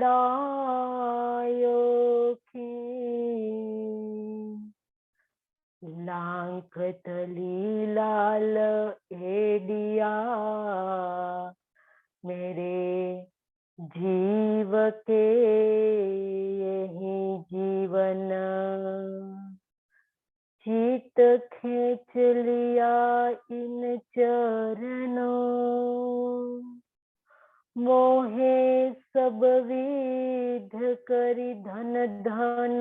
पकड़ायो लांख तली लाल एडिया मेरे जीव के यही जीवन चित खींच लिया इन चरणों मोहे सब विध करी धन धन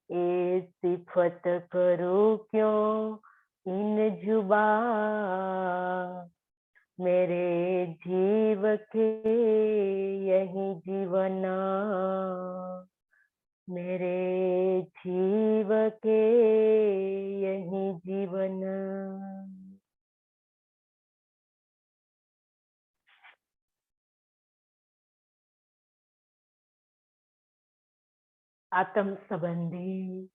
ए सिफत करूं क्यों इन जुबा मेरे जीव के यही जीवन मेरे जीव के यही जीवन। आत्म संबंधी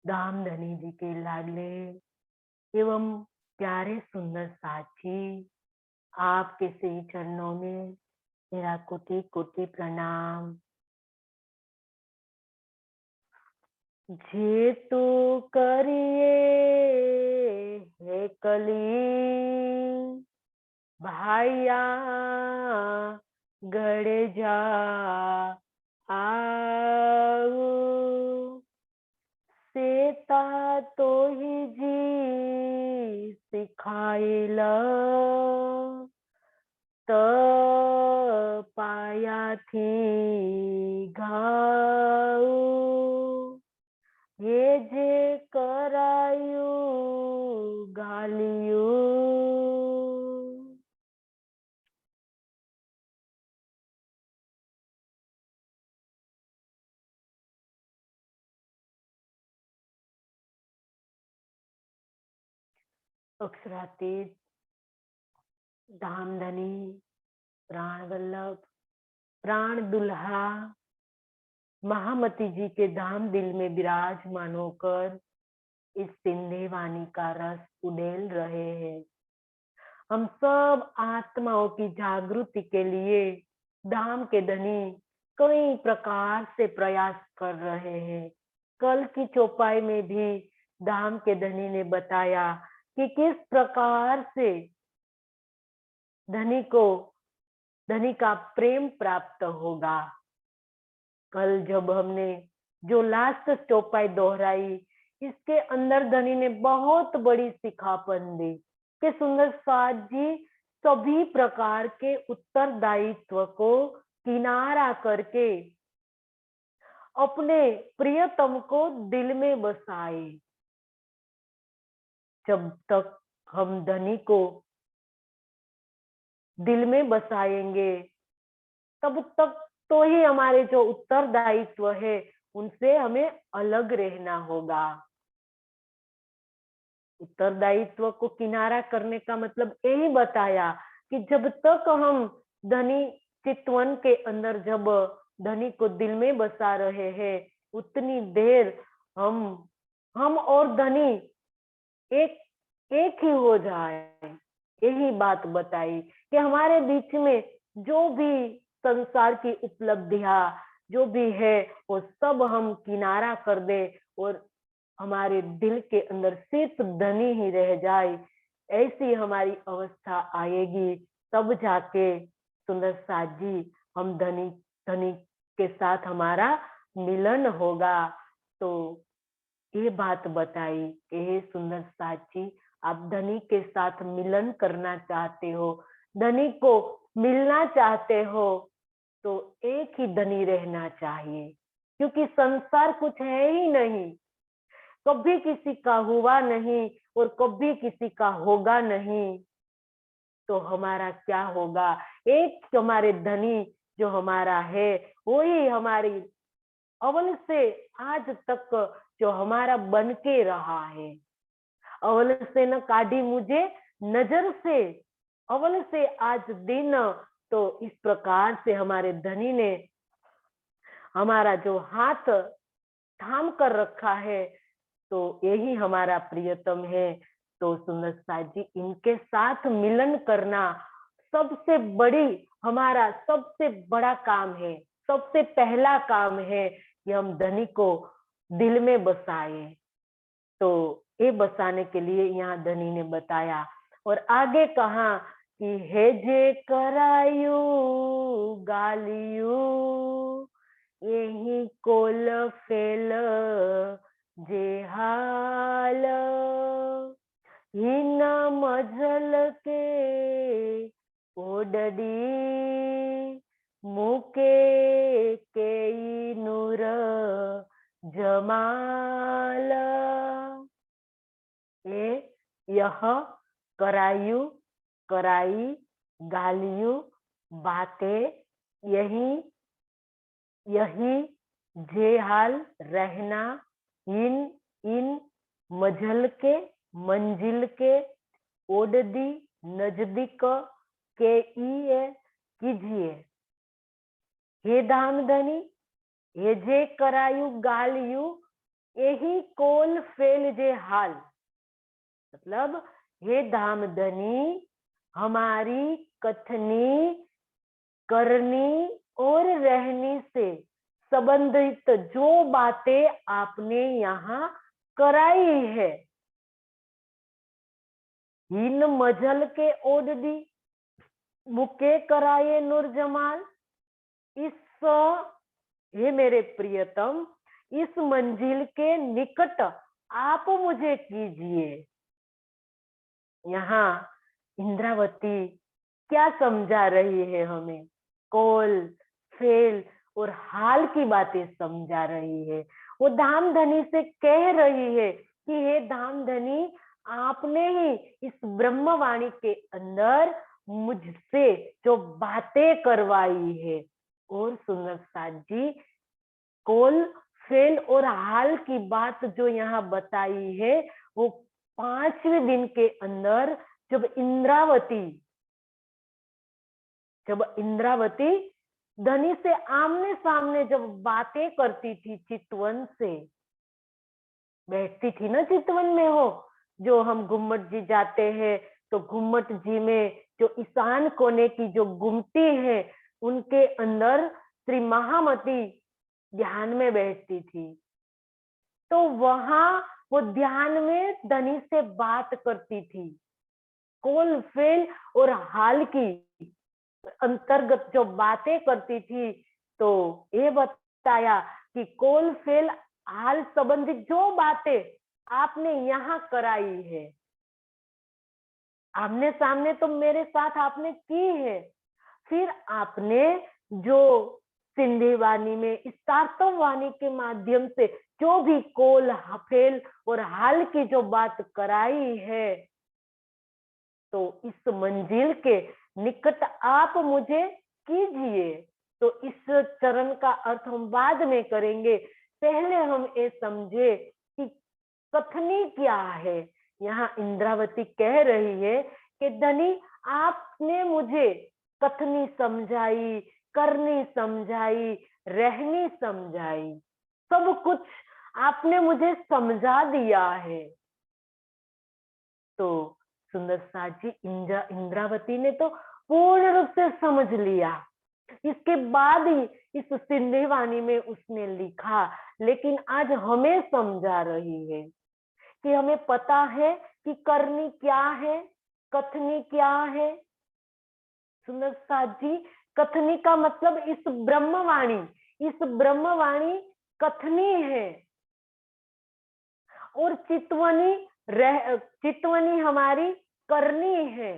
धामधनी जी के लाडले एवं प्यारे सुंदर साथी, आपके श्री चरणों में मेरा कोटि कोटि प्रणाम। जे तू करिए है कली भाइया गड़ जा आऊ सेता तो ही जी सिखाइला त पाया थी घाऊ ये जे करायु गालियू अक्षरातीत धामधनी प्राण वल्लभ प्राण दुल्हा महामती जी के धाम दिल में विराजमान होकर इस सिंधे वाणी का रस उड़ेल रहे हैं। हम सब आत्माओं की जागृति के लिए धाम के धनी कई प्रकार से प्रयास कर रहे हैं। कल की चौपाई में भी धाम के धनी ने बताया कि किस प्रकार से धनी का प्रेम प्राप्त होगा। कल जब हमने जो लास्ट चौपाई दोहराई, इसके अंदर धनी ने बहुत बड़ी सिखापन दी कि सुंदर साथ जी सभी प्रकार के उत्तरदायित्व को किनारा करके अपने प्रियतम को दिल में बसाए। जब तक हम धनी को दिल में बसाएंगे तब तक तो ही हमारे जो उत्तरदायित्व है उनसे हमें अलग रहना होगा। उत्तरदायित्व को किनारा करने का मतलब यही बताया कि जब तक हम धनी चितवन के अंदर जब धनी को दिल में बसा रहे हैं उतनी देर हम और धनी एक ही हो जाए। यही बात बताई कि हमारे बीच में जो भी संसार की उपलब्धियां जो भी है वो सब हम किनारा कर दे और हमारे दिल के अंदर सिर्फ धनी ही रह जाए। ऐसी हमारी अवस्था आएगी तब जाके सुंदर साथ जी हम धनी के साथ हमारा मिलन होगा। तो ये बात बताई कि हे सुंदर साथ जी, आप धनी के साथ मिलन करना चाहते हो, धनी को मिलना चाहते हो तो एक ही धनी रहना चाहिए, क्योंकि संसार कुछ है ही नहीं, कभी किसी का हुआ नहीं और कभी किसी का होगा नहीं। तो हमारा क्या होगा? एक हमारे धनी जो हमारा है वही हमारी अवल से आज तक जो हमारा बन के रहा है। अवल से न काढ़ी मुझे नजर से, अवल से आज दिन। तो इस प्रकार से हमारे धनी ने हमारा जो हाथ थाम कर रखा है तो यही हमारा प्रियतम है। तो सुंदर साथ जी, इनके साथ मिलन करना सबसे बड़ी हमारा सबसे बड़ा काम है, सबसे पहला काम है कि हम धनी को दिल में बसाए। तो ये बसाने के लिए यहाँ धनी ने बताया और आगे कहा कि हे जे करायु गालियू यही कोल फेल जे हाल हिन मजल के ओडडी मुके के नूर जमाल। यह करायु कराई गालियू बातें यही यही जे हाल रहना इन इन मजल के मंजिल के ओडदी नजदीक के ई कीजिए। हे धामधनी हे जे करायु गालियू यही कोल फेल जे हाल, मतलब हे धामधनी हमारी कथनी करनी और रहनी से संबंधित जो बातें आपने यहाँ कराई है, हिन मजल के ओडदी मुके कराए नूर जमाल, इस हे मेरे प्रियतम इस मंजिल के निकट आप मुझे कीजिए। यहाँ इंद्रावती क्या समझा रही है हमें? कोल फेल और हाल की बातें समझा रही है। वो धामधनी से कह रही है कि हे धामधनी आपने ही इस ब्रह्मवाणी के अंदर मुझसे जो बातें करवाई है। और सुंदर साथ जी कोल फेल और हाल की बात जो यहाँ बताई है वो 5वें दिन के अंदर जब इंद्रावती धनी से आमने सामने जब बातें करती थी, चितवन से बैठती थी ना, चितवन में हो जो हम घुम्मट जी जाते हैं तो घुम्मट जी में जो ईशान कोने की जो गुमटी है उनके अंदर श्री महामती ध्यान में बैठती थी। तो वहां वो ध्यान में धनी से बात करती थी। कोल फेल और हाल की अंतर्गत जो बातें करती थी तो ये बताया कि कोल फेल हाल संबंधित जो बातें आपने यहाँ कराई है, आमने सामने तो मेरे साथ आपने की है, फिर आपने जो सिंधी वाणी में इस तारतम वाणी के माध्यम से जो भी कोल फेल और हाल की जो बात कराई है, तो इस मंजिल के निकट आप मुझे कीजिए। तो इस चरण का अर्थ हम बाद में करेंगे, पहले हम ये समझे कि कथनी क्या है। यहाँ इंद्रावती कह रही है कि धनी आपने मुझे कथनी समझाई, करनी समझाई, रहनी समझाई, सब कुछ आपने मुझे समझा दिया है। तो सुंदर साथ जी इंद्रावती ने तो पूर्ण रूप से समझ लिया। इसके बाद ही इस सिंधी वाणी में उसने लिखा, लेकिन आज हमें समझा रही है कि हमें पता है कि करनी क्या है, कथनी क्या है। सुंदर साथ जी कथनी का मतलब इस ब्रह्मवाणी कथनी है और चितवनी हमारी करनी है।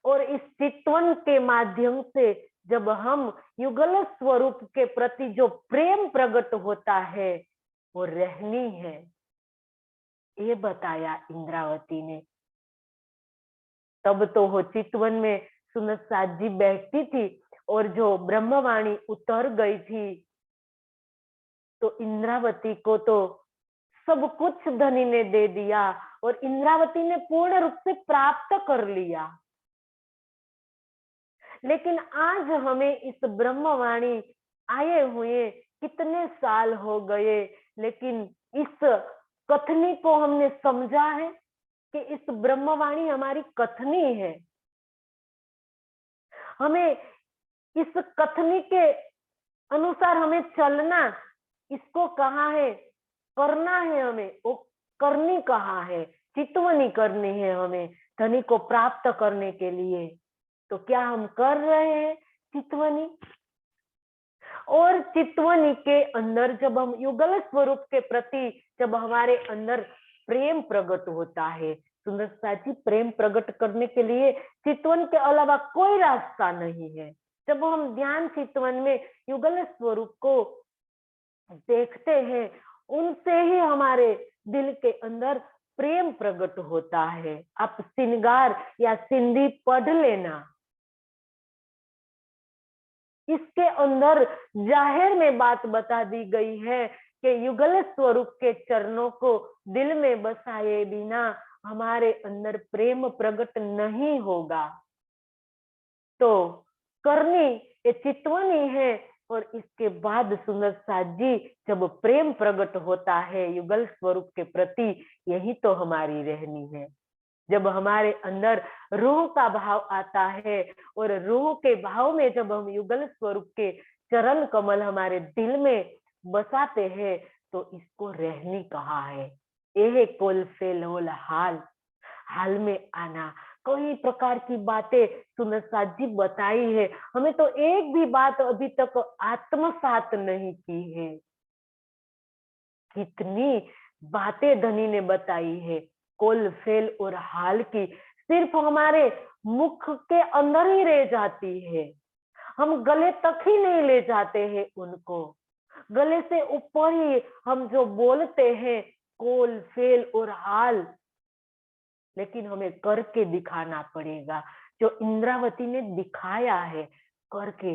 और इस चितवन के माध्यम से जब हम युगल स्वरूप के प्रति जो प्रेम प्रकट होता है वो रहनी है, ये बताया इंद्रावती ने। तब तो वो चितवन में सुंदर साथ जी बैठती थी और जो ब्रह्मवाणी उतर गई थी तो इंद्रावती को तो सब कुछ धनी ने दे दिया और इंद्रावती ने पूर्ण रूप से प्राप्त कर लिया। लेकिन आज हमें इस ब्रह्मवाणी आए हुए कितने साल हो गए, लेकिन इस कथनी को हमने समझा है कि इस ब्रह्मवाणी हमारी कथनी है। हमें इस कथनी के अनुसार हमें चलना, इसको कहाँ है करना है, हमें वो करनी कहाँ है, चितवनी करनी है हमें धनी को प्राप्त करने के लिए। तो क्या हम कर रहे हैं चितवनी? और चितवनी के अंदर जब हम युगल स्वरूप के प्रति जब हमारे अंदर प्रेम प्रकट होता है, सुंदरता जी, प्रेम प्रकट करने के लिए चितवन के अलावा कोई रास्ता नहीं है। जब हम ध्यान चितवन में युगल स्वरूप को देखते हैं, उनसे ही हमारे दिल के अंदर प्रेम प्रकट होता है। आप श्रृंगार या सिंधी पढ़ लेना, इसके अंदर जाहिर में बात बता दी गई है कि युगल स्वरूप के चरणों को दिल में बसाए बिना हमारे अंदर प्रेम प्रकट नहीं होगा। तो करनी ये चितवनी है, और इसके बाद सुंदर साथ जी जब प्रेम प्रकट होता है युगल स्वरूप के प्रति, यही तो हमारी रहनी है। जब हमारे अंदर रूह का भाव आता है, और रूह के भाव में जब हम युगल स्वरूप के चरण कमल हमारे दिल में बसाते हैं, तो इसको रहनी कहा है। यह कोल फेल होल हाल, हाल में आना। कई प्रकार की बातें सुंदर साथ जी बताई है, हमें तो एक भी बात अभी तक आत्मसात नहीं की है। कितनी बातें धनी ने बताई है कोल फेल और हाल की, सिर्फ हमारे मुख के अंदर ही रह जाती है, हम गले तक ही नहीं ले जाते हैं उनको। गले से ऊपर ही हम जो बोलते हैं कोल फेल और हाल, लेकिन हमें करके दिखाना पड़ेगा, जो इंद्रावती ने दिखाया है करके,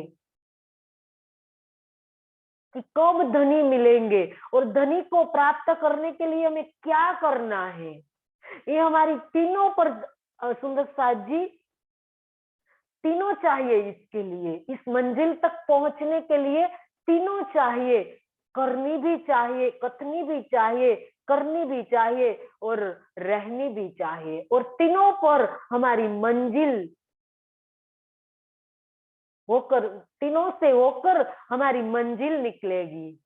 कि कब धनी मिलेंगे और धनी को प्राप्त करने के लिए हमें क्या करना है। ये हमारी तीनों पर सुंदर साथ जी तीनों चाहिए, इसके लिए इस मंजिल तक पहुंचने के लिए तीनों चाहिए, करनी भी चाहिए, कथनी भी चाहिए, करनी भी चाहिए और रहनी भी चाहिए, और तीनों पर हमारी मंजिल होकर, तीनों से होकर हमारी मंजिल निकलेगी।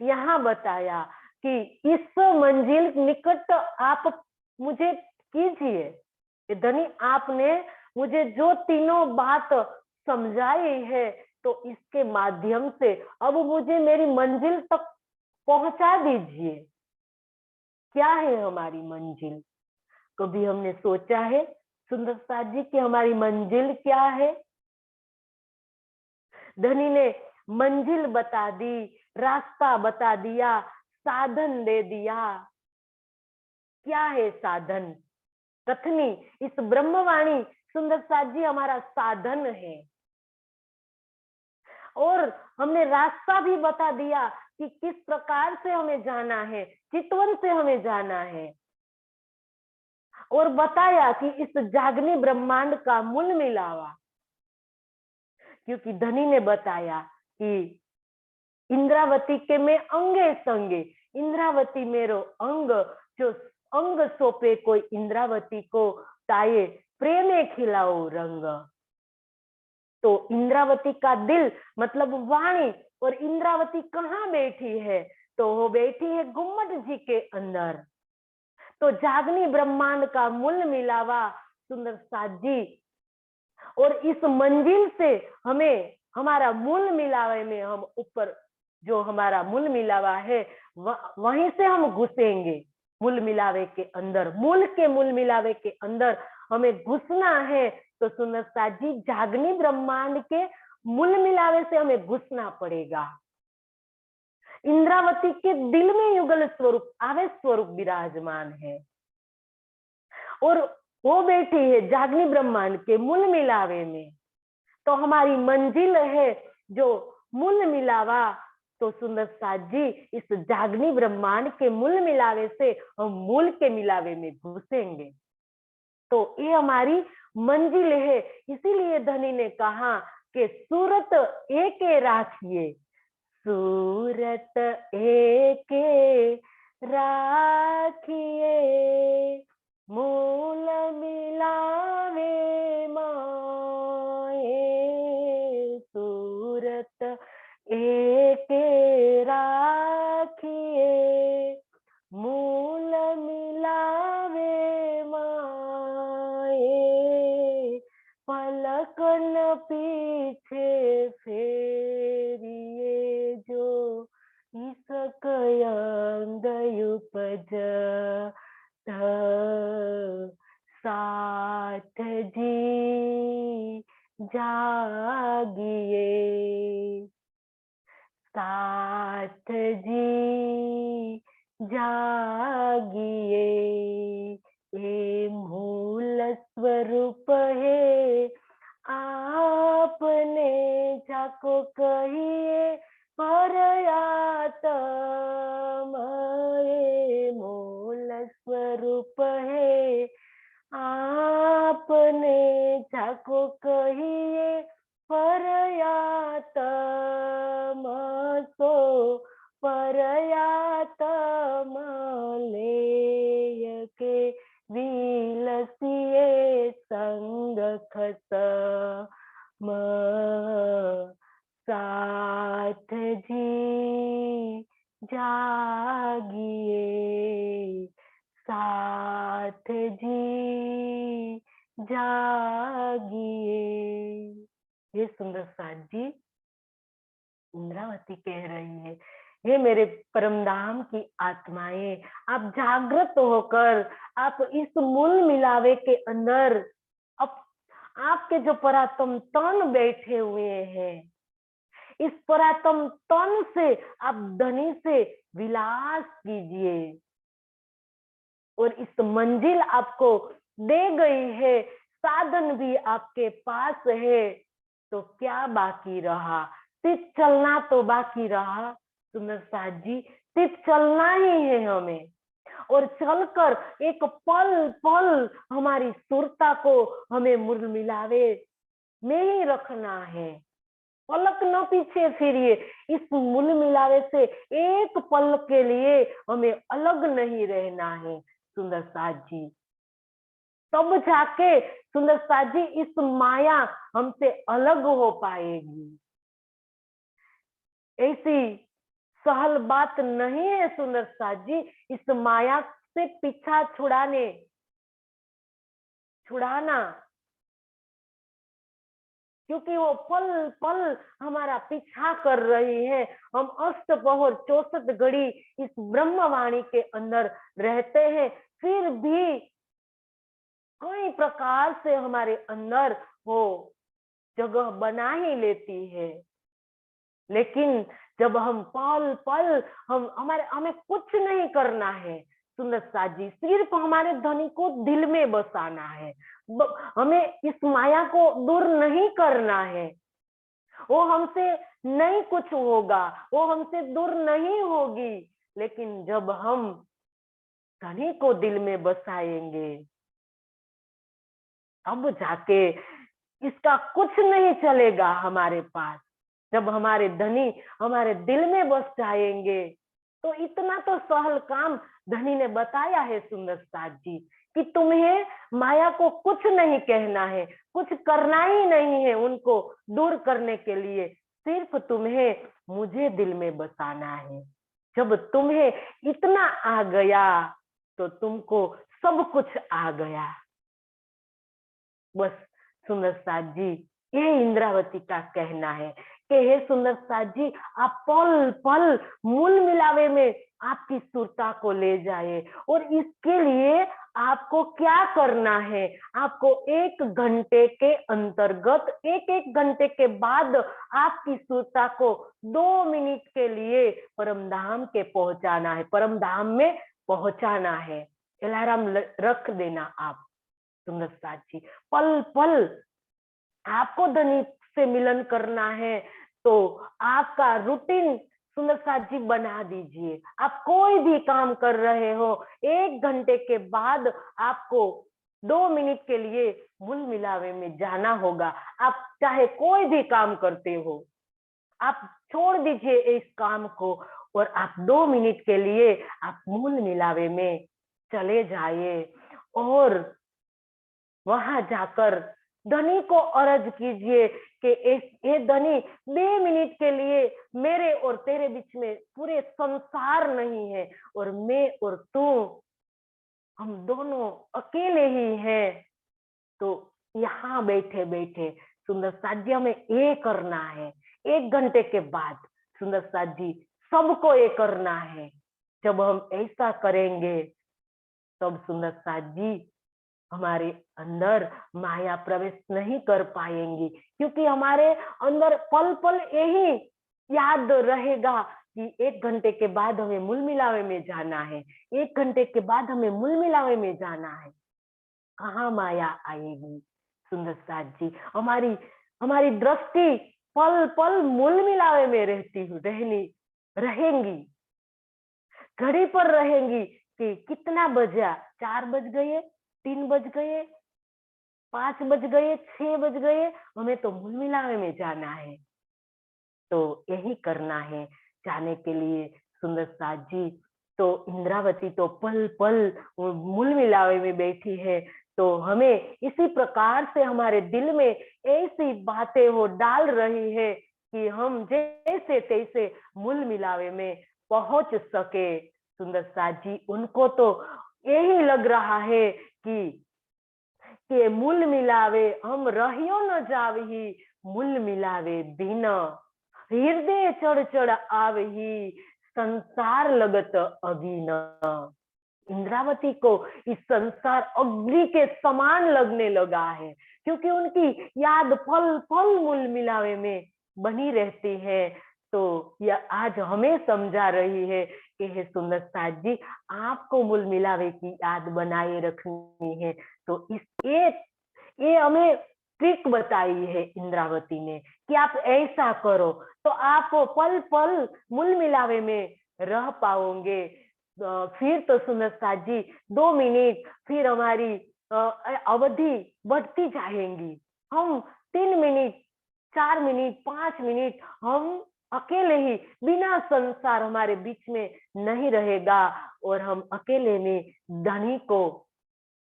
यहाँ बताया कि इस मंजिल निकट आप मुझे कीजिए धनी, आपने मुझे जो तीनों बात समझाई है, तो इसके माध्यम से अब मुझे मेरी मंजिल तक पहुंचा दीजिए। क्या है हमारी मंजिल? कभी हमने सोचा है सुंदर साथ जी कि हमारी मंजिल क्या है? धनी ने मंजिल बता दी, रास्ता बता दिया, साधन दे दिया। क्या है साधन? कथनी, इस ब्रह्मवाणी सुंदर साथ जी हमारा साधन है, और हमने रास्ता भी बता दिया कि किस प्रकार से हमें जाना है, चितवन से हमें जाना है, और बताया कि इस जागनी ब्रह्मांड का मूल मिलावा, क्योंकि धनी ने बताया कि इंद्रावती के में अंगे संगे, इंद्रावती मेरो अंग, जो अंग सौंपे कोई इंद्रावती को, ताये प्रेमे खिलाओ रंग। तो इंद्रावती का दिल मतलब वाणी, और इंद्रावती कहाँ बैठी है? तो वो बैठी है गुम्मट जी के अंदर। तो जागनी ब्रह्मांड का मूल मिलावा सुंदर साथ जी, और इस मंजिल से हमें हमारा मूल मिलावे में हम ऊपर, जो हमारा मूल मिलावा है वहीं से हम घुसेंगे मूल मिलावे के अंदर, मूल के मूल मिलावे के अंदर हमें घुसना है। तो सुंदर साथ जी जागनी ब्रह्मांड के मूल मिलावे से हमें घुसना पड़ेगा। इंद्रावती के दिल में युगल स्वरूप आवेश स्वरूप विराजमान है, और वो बैठी है जागनी ब्रह्मांड के मूल मिलावे में। तो हमारी मंजिल है जो मूल मिलावा। तो सुंदर साथ जी इस जागनी ब्रह्मांड के मूल मिलावे से हम मूल के मिलावे में घुसेंगे, तो ये हमारी मंजिल है। इसीलिए धनी ने कहा कि सूरत एक राखिए, सूरत एक राखिए, मूल मिलावे माए, पलकन पीछे फेरिए जो इसकयंगयुपज साथ जी जागिए, साथ जी जागिए। ये मूल स्वरूप है आपने जाको कहिए परयातम। ये मूल स्वरूप है आपने जाको कहिए परयातम। सो परयातम लेय के विलसिए संग खत म साथ जी जागिए, साथ जी जागिए। ये सुंदर साथ जी इंद्रावती कह रही है, हे मेरे परमधाम की आत्माएं, आप जागृत होकर आप इस मूल मिलावे के अंदर अब आपके जो परात्म तन बैठे हुए हैं, इस परात्म तन से आप धनी से विलास कीजिए और इस मंजिल आपको दे गई है, साधन भी आपके पास है, तो क्या बाकी रहा? सिर्फ चलना तो बाकी रहा सुंदर साथ जी, सिर्फ चलना ही है हमें। और चलकर एक पल पल हमारी सुरता को हमें मूल मिलावे में ही रखना है। पलक न पीछे फिरिए, इस मूल मिलावे से एक पल के लिए हमें अलग नहीं रहना है सुंदर साथ जी। तब जाके सुंदर साथ जी इस माया हमसे अलग हो पाएगी। ऐसी सहल बात नहीं है सुंदर साथ जी इस माया से पीछा छुड़ाना, क्योंकि वो पल पल हमारा पीछा कर रही है। हम अष्टपहर 64 घड़ी इस ब्रह्मवाणी के अंदर रहते हैं, फिर भी कई प्रकार से हमारे अंदर वो जगह बना ही लेती है। लेकिन जब हम पल पल हमें कुछ नहीं करना है सुंदर साथ जी, सिर्फ हमारे धनी को दिल में बसाना है। हमें इस माया को दूर नहीं करना है। वो हमसे नहीं कुछ होगा, वो हमसे दूर नहीं होगी, लेकिन जब हम धनी को दिल में बसाएंगे अब जाके इसका कुछ नहीं चलेगा हमारे पास। जब हमारे धनी हमारे दिल में बस जाएंगे तो इतना तो सहल काम धनी ने बताया है सुंदर साथ जी कि तुम्हें माया को कुछ नहीं कहना है, कुछ करना ही नहीं है उनको दूर करने के लिए, सिर्फ तुम्हें मुझे दिल में बसाना है। जब तुम्हें इतना आ गया तो तुमको सब कुछ आ गया। बस सुंदर साथ जी ये इंद्रावती का कहना है कि हे सुंदर साथ जी, आप पल पल मूल मिलावे में आपकी सुरता को ले जाए। और इसके लिए आपको क्या करना है? आपको 1 घंटे के अंतर्गत 1 घंटे के बाद आपकी सुरता को 2 मिनट के लिए परमधाम के पहुंचाना है, परमधाम में पहुंचाना है। अलार्म रख देना आप सुंदर साथ जी। पल पल आपको धनी से मिलन करना है तो आपका रूटीन सुंदर साथ जी बना दीजिए। आप कोई भी काम कर रहे हो 1 घंटे के बाद आपको 2 मिनट के लिए मूल मिलावे में जाना होगा। आप चाहे कोई भी काम करते हो, आप छोड़ दीजिए इस काम को और आप 2 मिनट के लिए आप मूल मिलावे में चले जाइए और वहां जाकर धनी को अर्ज कीजिए कि ये धनी 2 मिनट के लिए मेरे और तेरे बीच में पूरे संसार नहीं है और मैं और तू हम दोनों अकेले ही हैं। तो यहाँ बैठे बैठे सुंदर साथ जी हमें ये करना है। 1 घंटे के बाद सुंदर साथ जी सबको ये करना है। जब हम ऐसा करेंगे तब सुंदर साथ जी हमारे अंदर माया प्रवेश नहीं कर पाएंगी, क्योंकि हमारे अंदर पल पल यही याद रहेगा कि 1 घंटे के बाद हमें मूल मिलावे में जाना है, 1 घंटे के बाद हमें मूल मिलावे में जाना है। कहाँ माया आएगी सुंदर साथ जी? हमारी हमारी दृष्टि पल पल मूल मिलावे में रहेंगी, घड़ी पर रहेंगी कि कितना बजा, 4 बज गए, 3 बज गए, 5 बज गए, 6 बज गए, हमें तो मूल मिलावे में जाना है। तो यही करना है जाने के लिए सुंदर साथ जी। तो इंद्रावती तो पल पल मूल मिलावे में बैठी है, तो हमें इसी प्रकार से हमारे दिल में ऐसी बातें वो डाल रही है कि हम जैसे तैसे मूल मिलावे में पहुंच सके। सुंदर साथ जी उनको तो यही लग रहा है कि मूल मिलावे हम रहियो न जावही, मूल मिलावे बिना हृदय चढ़ चढ़ आवही, संसार लगत अगिन। इंद्रावती को इस संसार अग्नि के समान लगने लगा है, क्योंकि उनकी याद पल पल मूल मिलावे में बनी रहती है। तो यह आज हमें समझा रही है कि हे सुंदर साथ जी, आपको मूल मिलावे की याद बनाए रखनी है। तो ये हमें ट्रिक बताई है इंद्रावती ने कि आप ऐसा करो तो आप पल पल मूल मिलावे में रह पाओगे। फिर तो सुंदर साथ जी 2 मिनट फिर हमारी अवधि बढ़ती जाएंगी। हम 3 मिनट, 4 मिनट, 5 मिनट हम अकेले ही, बिना संसार हमारे बीच में नहीं रहेगा, और हम अकेले में धनी को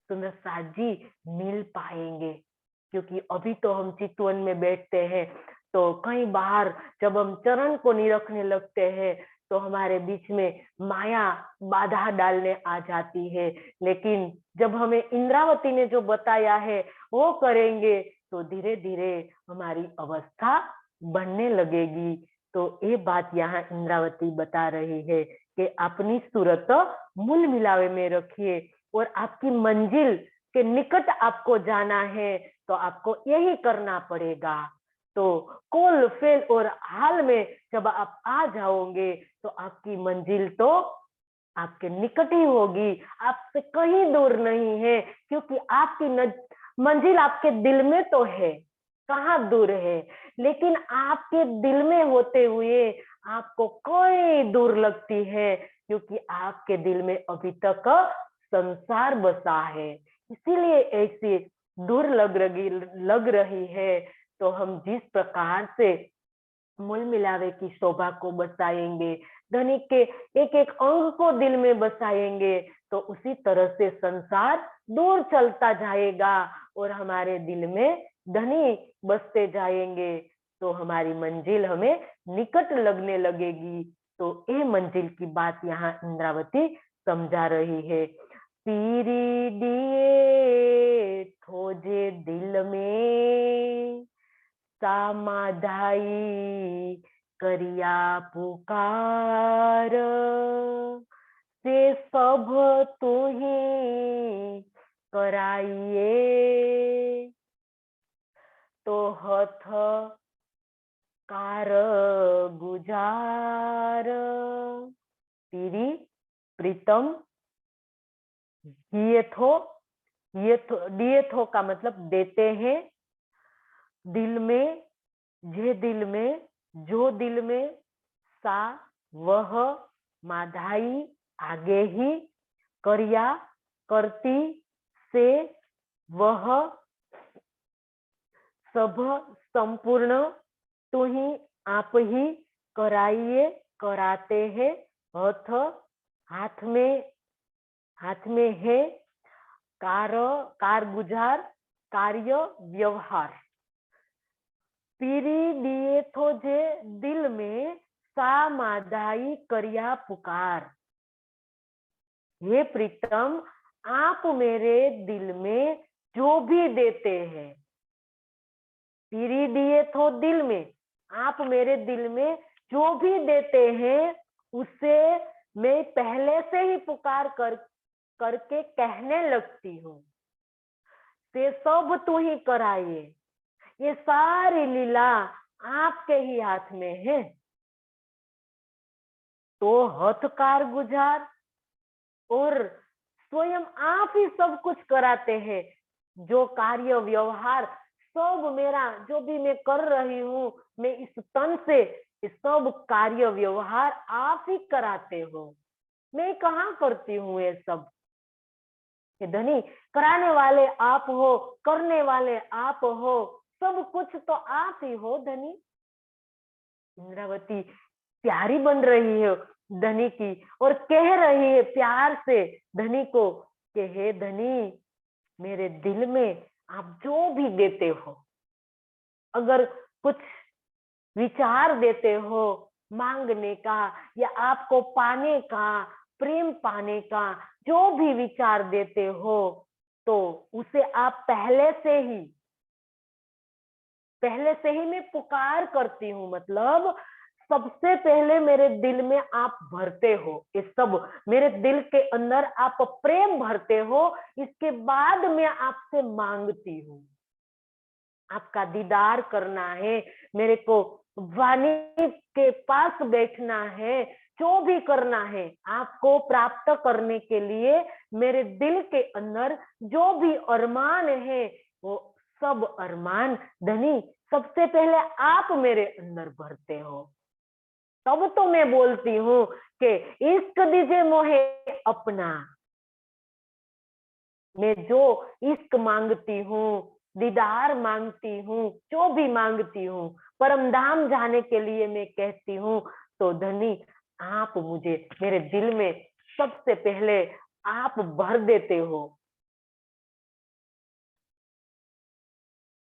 सुंदर साथ जी मिल पाएंगे। क्योंकि अभी तो हम चितवन में बैठते हैं, तो कहीं बाहर जब हम चरण को निरखने लगते हैं तो हमारे बीच में माया बाधा डालने आ जाती है। लेकिन जब हमें इंद्रावती ने जो बताया है वो करेंगे तो धीरे धीरे हमारी अवस्था बनने लगेगी। तो ये बात यहाँ इंद्रावती बता रही है कि अपनी सूरत मूल मिलावे में रखिए, और आपकी मंजिल के निकट आपको जाना है तो आपको यही करना पड़ेगा। तो कोल फेल और हाल में जब आप आ जाओगे तो आपकी मंजिल तो आपके निकट ही होगी, आपसे कहीं दूर नहीं है, क्योंकि आपकी मंजिल आपके दिल में तो है, कहाँ दूर है। लेकिन आपके दिल में होते हुए आपको कोई दूर लगती है, क्योंकि आपके दिल में अभी तक संसार बसा है, इसीलिए ऐसी दूर लग रही है। तो हम जिस प्रकार से मूल मिलावे की शोभा को बसाएंगे, धनी के एक एक अंग को दिल में बसाएंगे, तो उसी तरह से संसार दूर चलता जाएगा और हमारे दिल में धनी बसते जाएंगे, तो हमारी मंजिल हमें निकट लगने लगेगी। तो ये मंजिल की बात यहाँ इंद्रावती समझा रही है। पीरी दिए खोजे दिल में, समाधाई करिया पुकार, से सब तुम्हें कराइए, तो हथ कार गुजार। तेरी प्रीतम दिए थो का मतलब देते हैं, दिल में जो दिल में, सा वह, माधाई आगे ही, करिया करती, से वह, सब संपूर्ण, तो ही आप ही, कराइए कराते हैं, हथ हाथ में है, कार गुजार कार्य व्यवहार। पीरी दिए थो जे दिल में, सा मादाई करिया पुकार। हे प्रीतम, आप मेरे दिल में जो भी देते हैं, पीरी दिए तो दिल में, आप मेरे दिल में जो भी देते हैं उसे मैं पहले से ही पुकार करके कहने लगती हूँ, ते सब तू ही कराइए। ये सारी लीला आपके ही हाथ में है। तो हथकार गुजार और स्वयं आप ही सब कुछ कराते हैं। जो कार्य व्यवहार सब मेरा जो भी मैं कर रही हूँ, मैं इस तन से सब कार्य व्यवहार आप ही कराते हो। मैं कहाँ करती हूँ ये सब? ये धनी, कराने वाले आप हो, करने वाले आप हो, सब कुछ तो आप ही हो धनी। इंद्रावती प्यारी बन रही है धनी की और कह रही है प्यार से धनी को कि हे धनी, मेरे दिल में आप जो भी देते हो, अगर कुछ विचार देते हो मांगने का या आपको पाने का, प्रेम पाने का, जो भी विचार देते हो, तो उसे आप पहले से ही मैं पुकार करती हूँ। मतलब सबसे पहले मेरे दिल में आप भरते हो, ये सब मेरे दिल के अंदर आप प्रेम भरते हो, इसके बाद मैं आपसे मांगती हूँ। आपका दीदार करना है, मेरे को वाणी के पास बैठना है, जो भी करना है आपको प्राप्त करने के लिए मेरे दिल के अंदर जो भी अरमान है, वो सब अरमान धनी सबसे पहले आप मेरे अंदर भरते हो। तब तो मैं बोलती हूँ कि इश्क दीजिए मोहे अपना। मैं जो इश्क मांगती हूँ, दीदार मांगती हूँ, जो भी मांगती हूँ, परम धाम जाने के लिए मैं कहती हूँ, तो धनी आप मुझे मेरे दिल में सबसे पहले आप भर देते हो।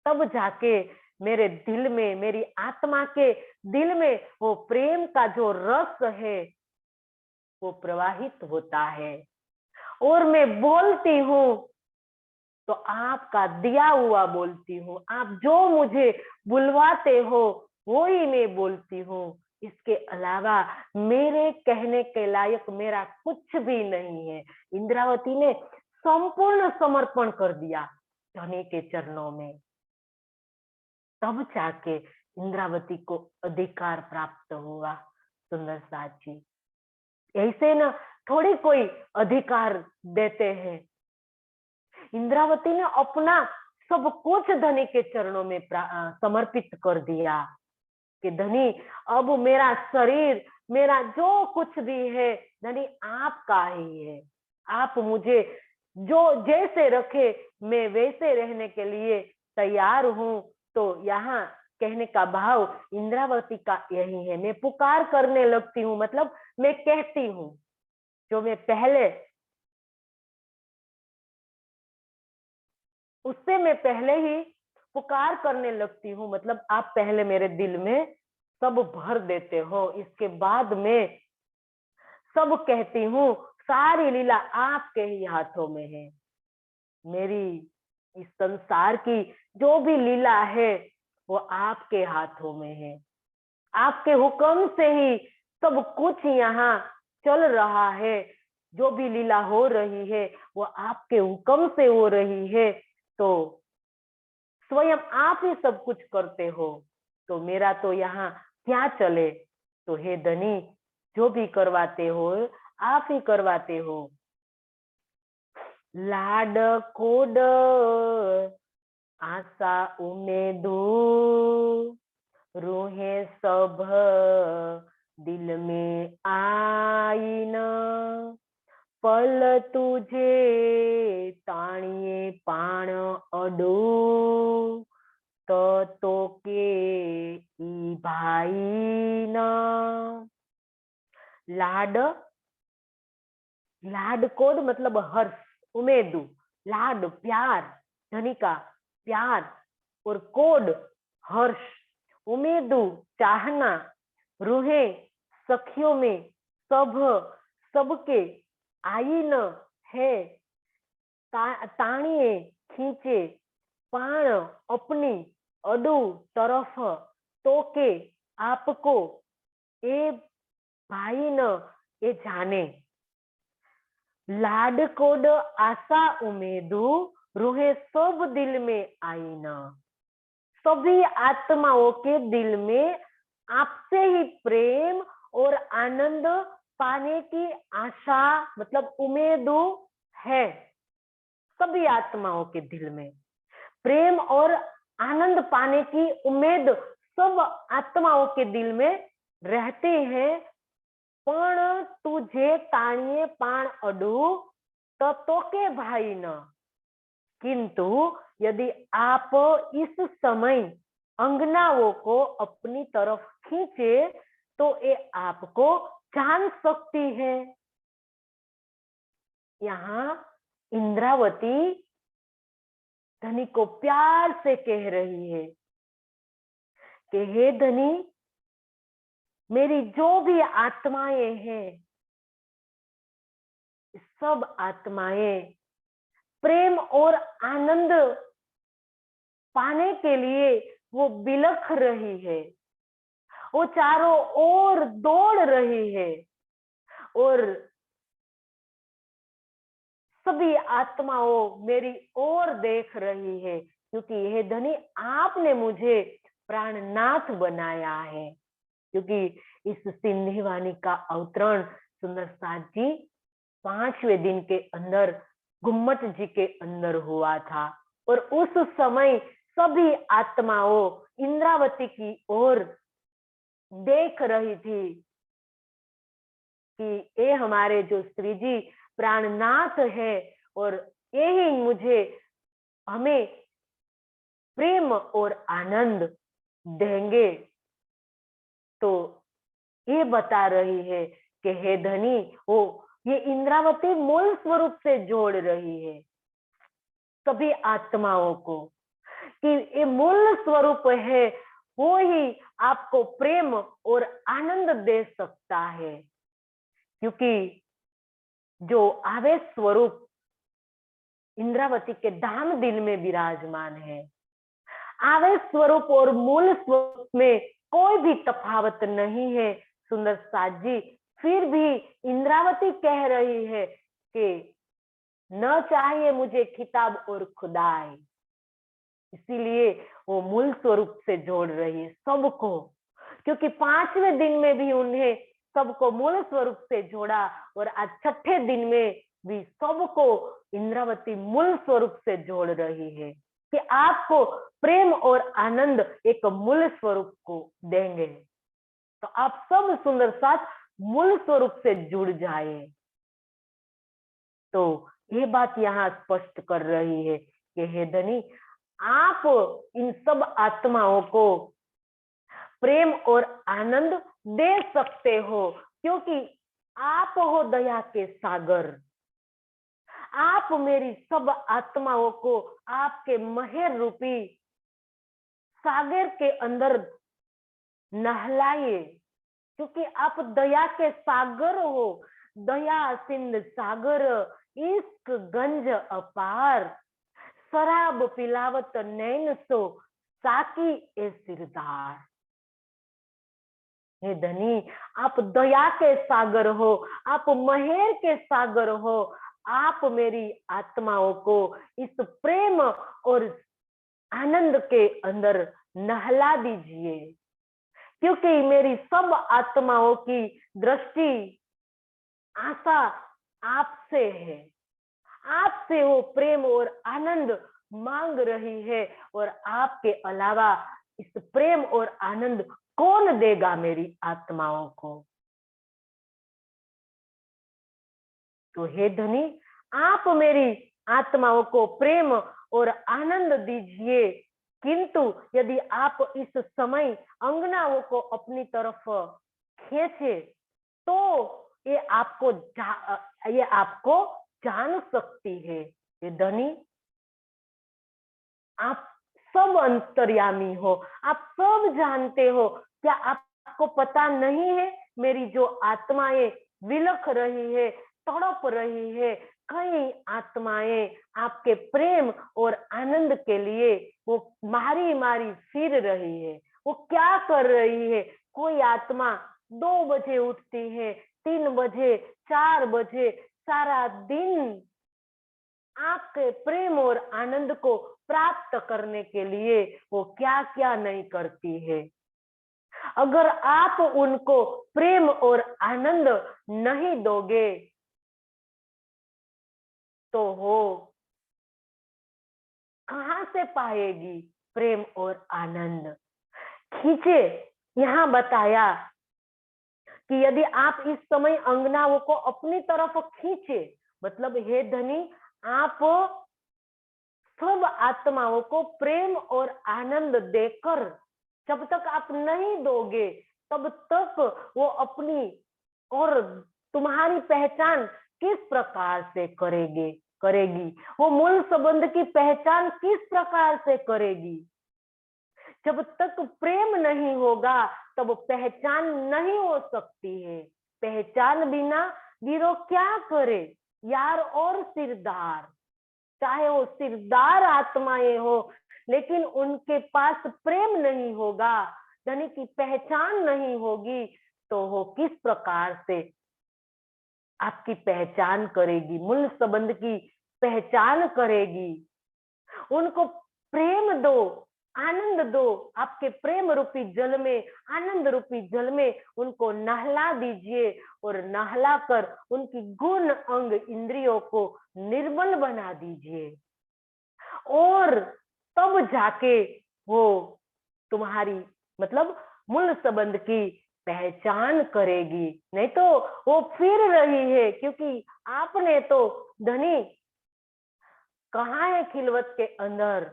तब जाके मेरे दिल में, मेरी आत्मा के दिल में वो प्रेम का जो रस है वो प्रवाहित होता है और मैं बोलती हूँ तो आपका दिया हुआ बोलती हूँ। आप जो मुझे बुलवाते हो वो ही मैं बोलती हूँ। इसके अलावा मेरे कहने के लायक मेरा कुछ भी नहीं है। इंद्रावती ने संपूर्ण समर्पण कर दिया धनी के चरणों में। तब जाके इंद्रावती को अधिकार प्राप्त हुआ। सुंदर साथ जी, ऐसे ना थोड़ी कोई अधिकार देते हैं। इंद्रावती ने अपना सब कुछ धनी के चरणों में समर्पित कर दिया कि धनी अब मेरा शरीर, मेरा जो कुछ भी है धनी आपका ही है। आप मुझे जो जैसे रखे मैं वैसे रहने के लिए तैयार हूँ। तो यहाँ कहने का भाव इंद्रावती का यही है। मैं पुकार करने लगती हूँ, मतलब मैं कहती हूँ जो मैं पहले, उससे मैं पहले ही पुकार करने लगती हूँ। मतलब आप पहले मेरे दिल में सब भर देते हो, इसके बाद में सब कहती हूँ। सारी लीला आपके ही हाथों में है। मेरी इस संसार की जो भी लीला है वो आपके हाथों में है। आपके हुक्म से ही सब कुछ यहाँ चल रहा है। जो भी लीला हो रही है वो आपके हुक्म से हो रही है। तो स्वयं आप ही सब कुछ करते हो, तो मेरा तो यहाँ क्या चले। तो हे धनी, जो भी करवाते हो आप ही करवाते हो। लाड कोड आशा उम्मीदू रूहे सब दिल में आई न, पल तुझे ताणिए पाण अडू तो के ई भाई न। लाड, लाड कोड मतलब हर्ष, उमेदू, लाड प्यार, धनी का प्यार, और कोड हर्ष, उमेदू चाहना, रूहे सखियों में सब सबके आईन है, ताणिए खींचे, पाण अपनी अडू तरफ तो के आपको ए भाई न ए जाने लाडकोड आशा उमेदू रूहे सब दिल में आई न। सभी आत्माओं के दिल में आपसे ही प्रेम और आनंद पाने की आशा मतलब उम्मीदू है। सभी आत्माओं के दिल में प्रेम और आनंद पाने की उम्मीद सब आत्माओं के दिल में रहती है। पण तुझे ताणिए पाण अडू तो के भाई न। किंतु यदि आप इस समय अंगनाओं को अपनी तरफ खींचे तो ये आपको जान सकती है। यहाँ इंद्रावती धनी को प्यार से कह रही है कि हे धनी, मेरी जो भी आत्माएं हैं, सब आत्माएं प्रेम और आनंद पाने के लिए वो बिलख रही है, वो चारों ओर दौड़ रही है और सभी आत्माओं मेरी ओर देख रही है, क्योंकि हे धनी आपने मुझे प्राणनाथ बनाया है। क्योंकि इस सिंधी वाणी का अवतरण सुंदर साथ जी 5वें दिन के अंदर गुम्मट जी के अंदर हुआ था और उस समय सभी आत्माओं इंद्रावती की ओर देख रही थी कि ये हमारे जो श्री जी प्राणनाथ है और यही मुझे हमें प्रेम और आनंद देंगे। तो ये बता रही है कि हे धनी, वो ये इंद्रावती मूल स्वरूप से जोड़ रही है सभी आत्माओं को कि ये मूल स्वरूप है, वो ही आपको प्रेम और आनंद दे सकता है। क्योंकि जो आवेश स्वरूप इंद्रावती के धाम दिल में विराजमान है, आवेश स्वरूप और मूल स्वरूप में कोई भी तफावत नहीं है सुंदर साथ जी। फिर भी इंद्रावती कह रही है कि न चाहिए मुझे खिताब और खुदाई, इसीलिए वो मूल स्वरूप से जोड़ रही है सबको। क्योंकि 5वें दिन में भी उन्हें सबको मूल स्वरूप से जोड़ा और आज 6ठे दिन में भी सबको इंद्रावती मूल स्वरूप से जोड़ रही है कि आपको प्रेम और आनंद एक मूल स्वरूप को देंगे। तो आप सब सुंदर साथ मूल स्वरूप से जुड़ जाए। तो ये बात यहाँ स्पष्ट कर रही है कि हे धनी, आप इन सब आत्माओं को प्रेम और आनंद दे सकते हो, क्योंकि आप हो दया के सागर। आप मेरी सब आत्माओं को आपके मेहर रूपी सागर के अंदर नहलाइए, क्योंकि आप दया के सागर हो। दया सिंध सागर इश्क गंज अपार, शराब पिलावत नैन सो साकी ए सिरदार। हे धनी, आप दया के सागर हो, आप मेहर के सागर हो। आप मेरी आत्माओं को इस प्रेम और आनंद के अंदर नहला दीजिए, क्योंकि मेरी सब आत्माओं की दृष्टि आशा आपसे है। आपसे वो प्रेम और आनंद मांग रही है और आपके अलावा इस प्रेम और आनंद कौन देगा मेरी आत्माओं को। तो हे धनी, आप मेरी आत्माओं को प्रेम और आनंद दीजिए, किंतु यदि आप इस समय अंगनाओं को अपनी तरफ खींचे तो ये आपको जान सकती है। ये धनी, आप सब अंतर्यामी हो, आप सब जानते हो। क्या आपको पता नहीं है मेरी जो आत्माएं विलख रही है, तड़प रही है, कई आत्माएं आपके प्रेम और आनंद के लिए वो मारी मारी फिर रही है। वो क्या कर रही है? कोई आत्मा 2 बजे उठती है, 3 बजे, 4 बजे, सारा दिन आपके प्रेम और आनंद को प्राप्त करने के लिए वो क्या क्या नहीं करती है। अगर आप उनको प्रेम और आनंद नहीं दोगे तो वो कहां से पाएगी प्रेम और आनंद? खींचे, यहाँ बताया कि यदि आप इस समय अंगनाओं को अपनी तरफ खींचे, मतलब हे धनी, आप सब आत्माओं को प्रेम और आनंद देकर जब तक आप नहीं दोगे तब तक वो अपनी और तुम्हारी पहचान किस प्रकार से करेगी? वो मूल संबंध की पहचान किस प्रकार से करेगी? जब तक प्रेम नहीं होगा तब पहचान नहीं हो सकती है। पहचान बिना वीरो क्या करे? यार और सिरदार, चाहे वो सिरदार आत्माएं हो, लेकिन उनके पास प्रेम नहीं होगा, धनी की पहचान नहीं होगी, तो वो किस प्रकार से आपकी पहचान करेगी, मूल संबंध की पहचान करेगी? उनको प्रेम दो, आनंद दो। आपके प्रेम रूपी जल में, आनंद रूपी जल में उनको नहला दीजिए और नहलाकर उनकी गुण अंग इंद्रियों को निर्मल बना दीजिए, और तब जाके वो तुम्हारी मतलब मूल संबंध की पहचान करेगी। नहीं तो वो फिर रही है, क्योंकि आपने तो धनी कहाँ है खिलवत के अंदर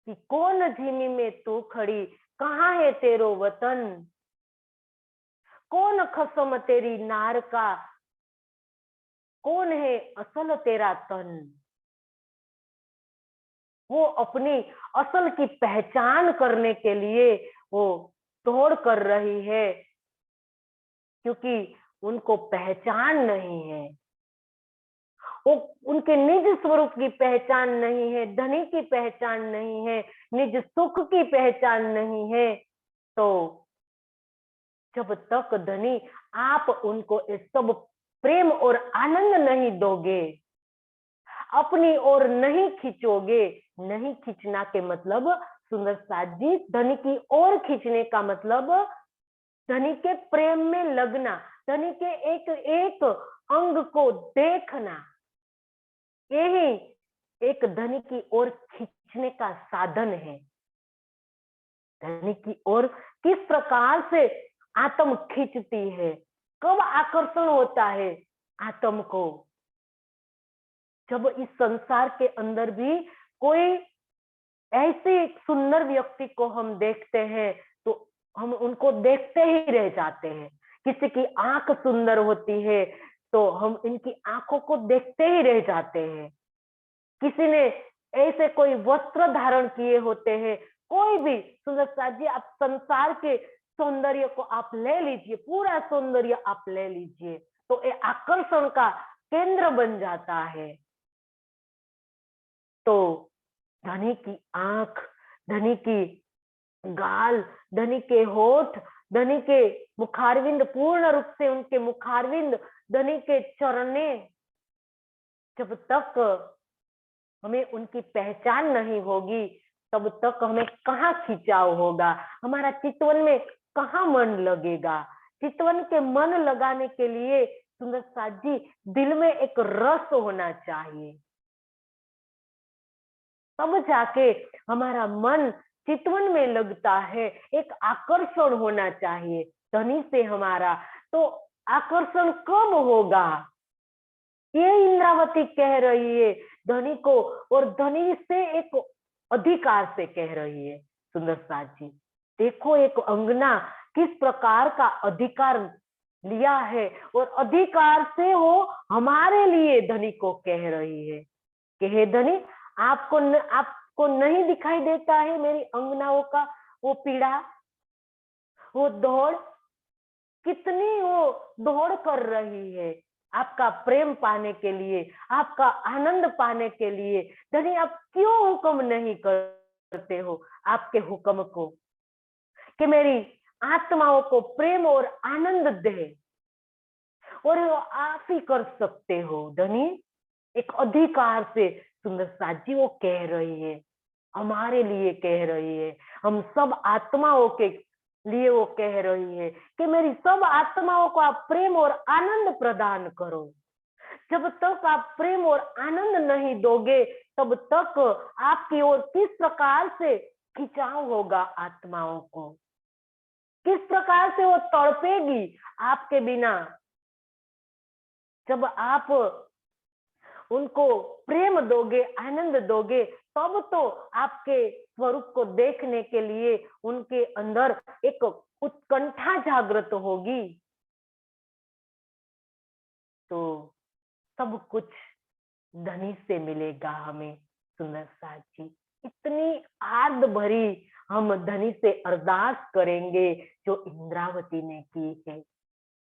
कि कौन झिमी में तू खड़ी, कहाँ है तेरो वतन, कौन खसम तेरी नार का, कौन है असल तेरा तन? वो अपनी असल की पहचान करने के लिए वो दौड़ कर रही है, क्योंकि उनको पहचान नहीं है। वो उनके निज स्वरूप की पहचान नहीं है, धनी की पहचान नहीं है, निज सुख की पहचान नहीं है। तो जब तक धनी आप उनको इस सब प्रेम और आनंद नहीं दोगे, अपनी ओर नहीं खींचोगे, नहीं खींचना के मतलब सुंदर साथ जी, धनी की ओर खींचने का मतलब धनी के प्रेम में लगना, धनी के एक एक अंग को देखना, यही एक धनी की ओर खींचने का साधन है। धनी की ओर किस प्रकार से आत्म खींचती है, कब आकर्षण होता है आत्म को? जब इस संसार के अंदर भी कोई ऐसे सुंदर व्यक्ति को हम देखते हैं तो हम उनको देखते ही रह जाते हैं। किसी की आंख सुंदर होती है तो हम इनकी आंखों को देखते ही रह जाते हैं। किसी ने ऐसे कोई वस्त्र धारण किए होते हैं, कोई भी सुंदर साथ जी, आप संसार के सौंदर्य को आप ले लीजिए, पूरा सौंदर्य आप ले लीजिए, तो ये आकर्षण का केंद्र बन जाता है। तो धनी की आंख, धनी की गाल, धनी के होठ, धनी के मुखारविंद, पूर्ण रूप से उनके मुखारविंद, धनी के चरणे, जब तक हमें उनकी पहचान नहीं होगी तब तक हमें कहाँ खिंचाव होगा, हमारा चितवन में कहाँ मन लगेगा? चितवन के मन लगाने के लिए सुंदर साथ जी, दिल में एक रस होना चाहिए, तब जाके हमारा मन चितवन में लगता है। एक आकर्षण होना चाहिए धनी से हमारा, तो आकर्षण कब होगा? ये इंद्रावती कह रही है धनी को, और धनी से एक अधिकार से कह रही है सुंदर साथ जी। देखो एक अंगना किस प्रकार का अधिकार लिया है, और अधिकार से वो हमारे लिए धनी को कह रही है कि हे धनी, आपको नहीं दिखाई देता है मेरी अंगनाओं का वो पीड़ा, वो दौड़, कितनी वो दौड़ कर रही है आपका प्रेम पाने के लिए, आपका आनंद पाने के लिए धनी आप क्यों हुक्म नहीं करते हो आपके हुक्म को कि मेरी आत्माओं को प्रेम और आनंद दे। और वो आप ही कर सकते हो धनी, एक अधिकार से सुंदर साथ जी वो कह रही है, हमारे लिए कह रही है, हम सब आत्माओं के लिए वो कह रही है कि मेरी सब आत्माओं को आप प्रेम और आनंद प्रदान करो। जब तक आप प्रेम और आनंद नहीं दोगे तब तक आपकी ओर किस प्रकार से खिंचाव होगा आत्माओं को, किस प्रकार से वो तड़पेगी आपके बिना। जब आप उनको प्रेम दोगे, आनंद दोगे, तब तो आपके स्वरूप को देखने के लिए उनके अंदर एक उत्कंठा जागृत होगी। तो सब कुछ धनी से मिलेगा हमें सुंदर साथ जी। इतनी आर्द भरी हम धनी से अरदास करेंगे जो इंद्रावती ने की है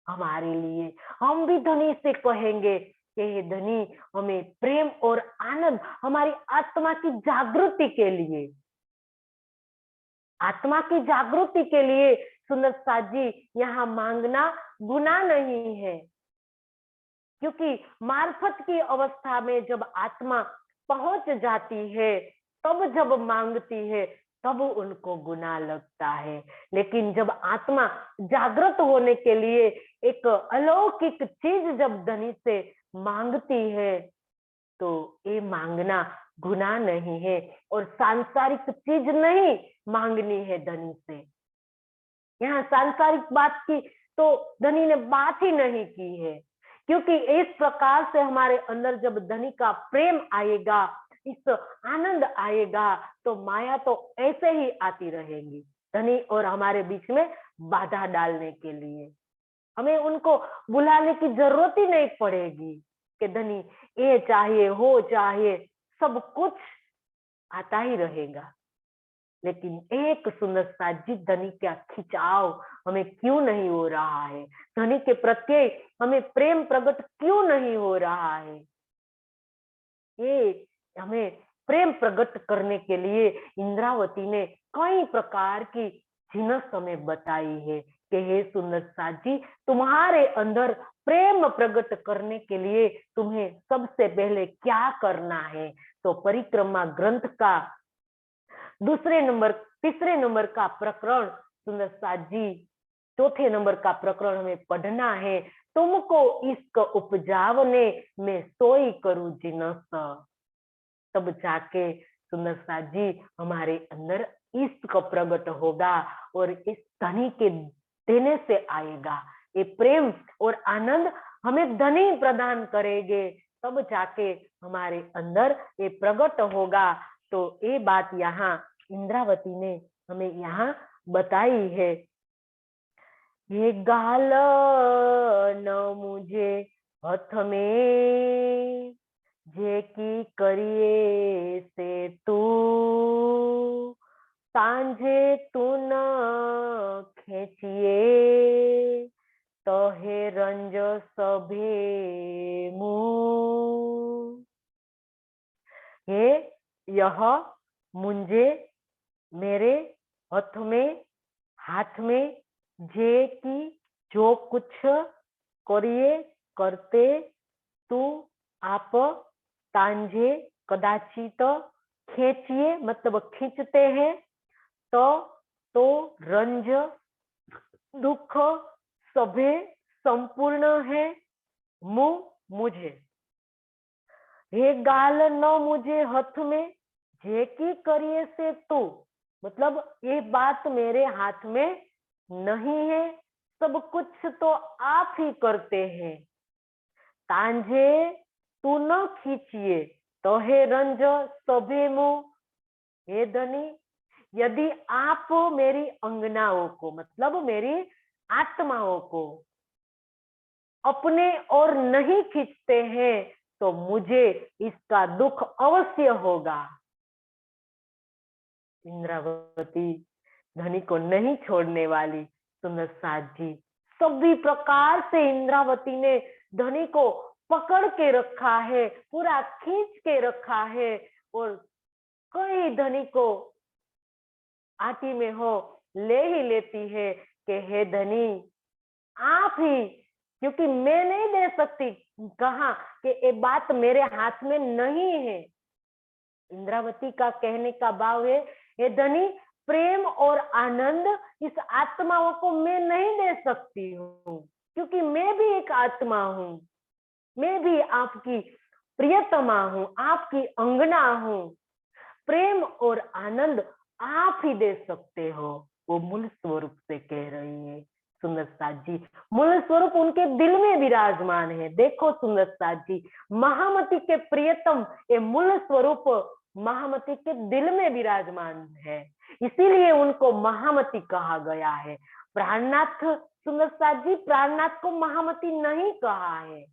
हमारे लिए। हम भी धनी से कहेंगे कि हे धनी हमें प्रेम और आनंद हमारी आत्मा की जागृति के लिए, आत्मा की जागृति के लिए सुंदर साथ जी यहाँ मांगना गुनाह नहीं है, क्योंकि मार्फत की अवस्था में जब आत्मा पहुंच जाती है तब जब मांगती है तब उनको गुनाह लगता है। लेकिन जब आत्मा जागृत होने के लिए एक अलौकिक चीज जब धनी से मांगती है तो ये मांगना गुनाह नहीं है और सांसारिक चीज नहीं मांगनी है धनी से। यहाँ सांसारिक बात की तो धनी ने बात ही नहीं की है, क्योंकि इस प्रकार से हमारे अंदर जब धनी का प्रेम आएगा, इस आनंद आएगा, तो माया तो ऐसे ही आती रहेगी धनी और हमारे बीच में बाधा डालने के लिए। हमें उनको बुलाने की जरूरत ही नहीं पड़ेगी कि धनी ये चाहिए वो चाहिए, सब कुछ आता ही रहेगा। लेकिन एक सुंदर सा जिद धनी का खिंचाव हमें क्यों नहीं हो रहा है, धनी के प्रत्यय हमें प्रेम प्रकट क्यों नहीं हो रहा है। ये हमें प्रेम प्रकट करने के लिए इंद्रावती ने कई प्रकार की जिनस हमें बताई है कि हे सुंदर साथ जी, तुम्हारे अंदर प्रेम प्रकट करने के लिए तुम्हें सबसे पहले क्या करना है। तो परिक्रमा ग्रंथ का तीसरे नंबर का प्रकरण सुंदर साथ जी, चौथे नंबर का प्रकरण हमें पढ़ना है। तुमको इश्क उपजावने में सोई करूं जिनस, तब जाके सुंदर साथ जी हमारे अंदर इश्क प्रकट होगा और इस धनी के देने से आएगा। ये प्रेम और आनंद हमें धनी प्रदान करेंगे, तब जाके हमारे अंदर ये प्रकट होगा। तो ये बात यहाँ इंद्रावती ने हमें यहाँ बताई है। ये गाल न मुझे हाथ में जे की करिए से तू, सांझे तू न खेचिए तो हे रंज सभे मुँह। हे यह मुझे मेरे हाथ में जे की जो कुछ करिए करते तू आप, तांझे कदाचित खींचिए मतलब खींचते हैं, तो रंज दुख सभे संपूर्ण है मुझे। हे गाल न मुझे हाथ में जे की करिए से तू, मतलब ये बात मेरे हाथ में नहीं है, सब कुछ तो आप ही करते हैं। तांझे तू न खींचिए तो हे रंज सभे मुँह। हे धनी, यदि आप मेरी अंगनाओं को मतलब मेरी आत्माओं को अपने और नहीं खींचते हैं तो मुझे इसका दुख अवश्य होगा। इंद्रावती धनी को नहीं छोड़ने वाली सुंदर साथ जी, सभी प्रकार से इंद्रावती ने धनी को पकड़ के रखा है, पूरा खींच के रखा है, और कई धनी को आटी में हो ले ही लेती है कि हे धनी आप ही, क्योंकि मैं नहीं दे सकती, कहा कि ये बात मेरे हाथ में नहीं है। इंद्रावती का कहने का भाव है, हे धनी प्रेम और आनंद इस आत्माओं को मैं नहीं दे सकती हूँ, क्योंकि मैं भी एक आत्मा हूँ, मैं भी आपकी प्रियतमा हूँ, आपकी अंगना हूँ। प्रेम और आनंद आप ही दे सकते हो, वो मूल स्वरूप से कह रही है सुंदर साथ जी। मूल स्वरूप उनके दिल में विराजमान है। देखो सुंदर साथ जी, महामती के प्रियतम ये मूल स्वरूप महामती के दिल में विराजमान है, इसीलिए उनको महामती कहा गया है। प्राणनाथ सुंदर साथ जी, प्राणनाथ को महामती नहीं कहा है।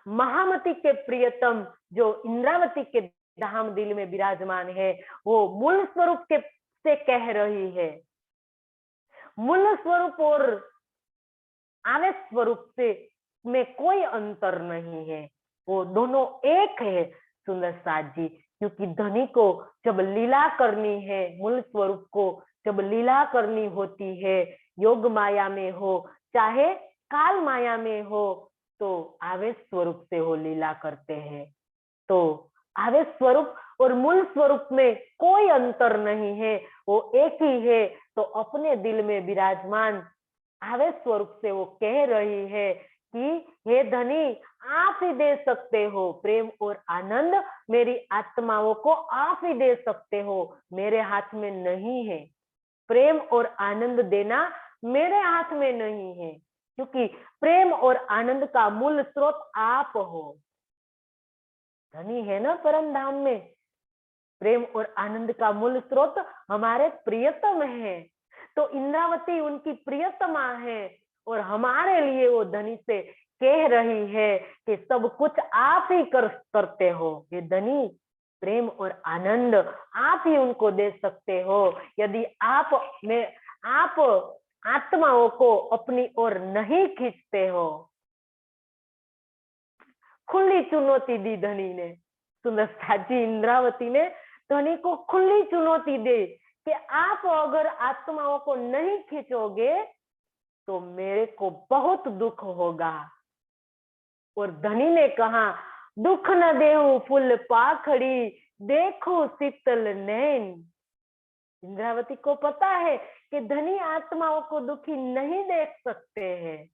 महामती के प्रियतम जो इंद्रावती के धाम दिल में विराजमान है, वो मूल स्वरूप के से कह रही है। मूल स्वरूप और आवेश स्वरूप से में कोई अंतर नहीं है, वो दोनों एक है सुंदर साथ जी। क्योंकि धनी को जब लीला करनी है, मूल स्वरूप को जब लीला करनी होती है, योग माया में हो चाहे काल माया में हो, तो आवेश स्वरूप से वो लीला करते हैं। तो आवेश स्वरूप और मूल स्वरूप में कोई अंतर नहीं है, वो एक ही है। तो अपने दिल में विराजमान आवेश स्वरूप से वो कह रही है कि हे धनी आप ही दे सकते हो प्रेम और आनंद, मेरी आत्माओं को आप ही दे सकते हो, मेरे हाथ में नहीं है। प्रेम और आनंद देना मेरे हाथ में नहीं है, क्योंकि प्रेम और आनंद का मूल स्रोत आप हो। धनी है ना परम धाम में, प्रेम और आनंद का मूल स्रोत हमारे प्रियतम है। तो इंद्रावती उनकी प्रियतमा है, और हमारे लिए वो धनी से कह रही है कि सब कुछ आप ही करते हो। ये धनी प्रेम और आनंद आप ही उनको दे सकते हो, यदि आप आत्माओं को अपनी ओर नहीं खींचते हो। खुली चुनौती दी धनी ने, सुंदर साथ जी, इंद्रावती ने धनी को खुली चुनौती दे कि आप अगर आत्माओं को नहीं खींचोगे तो मेरे को बहुत दुख होगा। और धनी ने कहा, दुख न देहु फूल पाखड़ी, देखो शीतल नैन। इंद्रावती को पता है कि धनी आत्माओं को दुखी नहीं देख सकते हैं,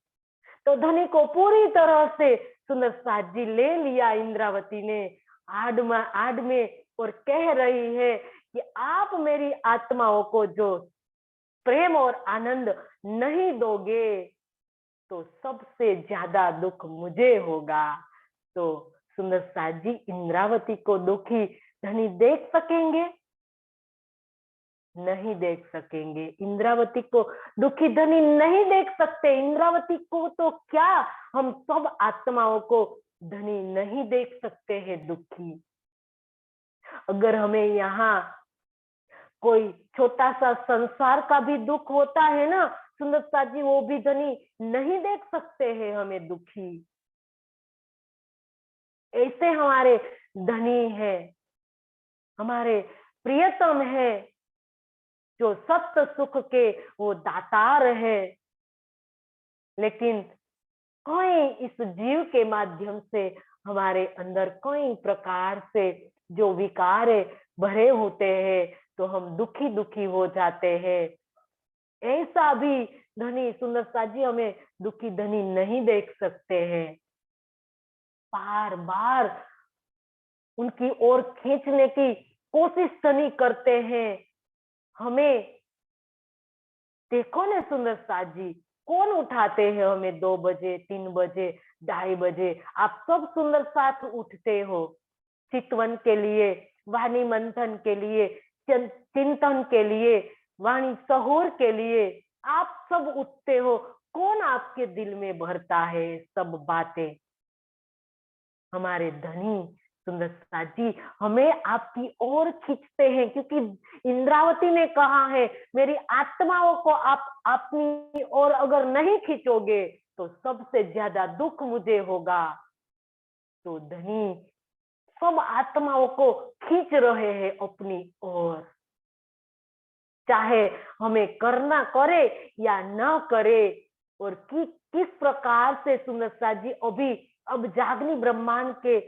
तो धनी को पूरी तरह से सुंदर साथ जी ले लिया इंद्रावती ने आड़ में, और कह रही है कि आप मेरी आत्माओं को जो प्रेम और आनंद नहीं दोगे तो सबसे ज्यादा दुख मुझे होगा। तो सुंदर साथ जी इंद्रावती को दुखी धनी देख सकेंगे? नहीं देख सकेंगे। इंद्रावती को दुखी धनी नहीं देख सकते। इंद्रावती को तो क्या, हम सब आत्माओं को धनी नहीं देख सकते हैं दुखी। अगर हमें यहाँ कोई छोटा सा संसार का भी दुख होता है ना सुंदर साथ जी, वो भी धनी नहीं देख सकते हैं हमें दुखी। ऐसे हमारे धनी है, हमारे प्रियतम है, जो सत्य सुख के वो दातार है। लेकिन कोई इस जीव के माध्यम से हमारे अंदर कई प्रकार से जो विकार भरे होते हैं, तो हम दुखी दुखी हो जाते हैं। ऐसा भी धनी सुंदर साथ जी हमें दुखी धनी नहीं देख सकते हैं। बार बार उनकी ओर खींचने की कोशिश धनी करते हैं हमें। देखो ना सुंदर साथ जी, कौन उठाते हैं हमें 2 बजे, 3 बजे, 2:30 बजे? आप सब सुंदर साथ उठते हो चितवन के लिए, वाणी मंथन के लिए, चिंतन के लिए, वाणी सहूर के लिए। आप सब उठते हो, कौन आपके दिल में भरता है सब बातें? हमारे धनी सुंदर साथ जी हमें आपकी ओर खींचते हैं, क्योंकि इंद्रावती ने कहा है मेरी आत्माओं को आप अपनी ओर अगर नहीं खींचोगे तो सबसे ज्यादा दुख मुझे होगा। तो धनी सब आत्माओं को खींच रहे हैं अपनी ओर, चाहे हमें करना करे या न करे। और किस प्रकार से सुंदर साथ जी अभी अब जागनी ब्रह्मांड के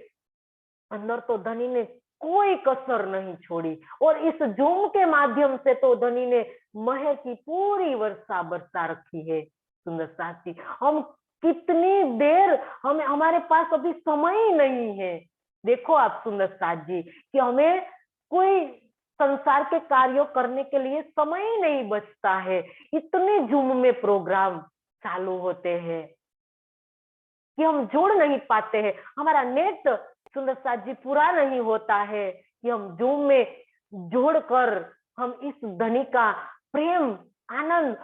अंदर तो धनी ने कोई कसर नहीं छोड़ी, और इस जूम के माध्यम से तो धनी ने मह की पूरी वर्षा बरसा रखी है। सुंदर साथ जी, हम कितनी देर, हमें हमारे पास अभी समय ही नहीं है। देखो आप सुंदर साथ जी कि हमें कोई संसार के कार्यों करने के लिए समय ही नहीं बचता है। इतने जूम में प्रोग्राम चालू होते हैं कि हम जोड़ नहीं पाते हैं। हमारा नेट सुंदर साथ जी पूरा नहीं होता है कि हम जूम में जोड़कर हम इस धनी का प्रेम, आनंद,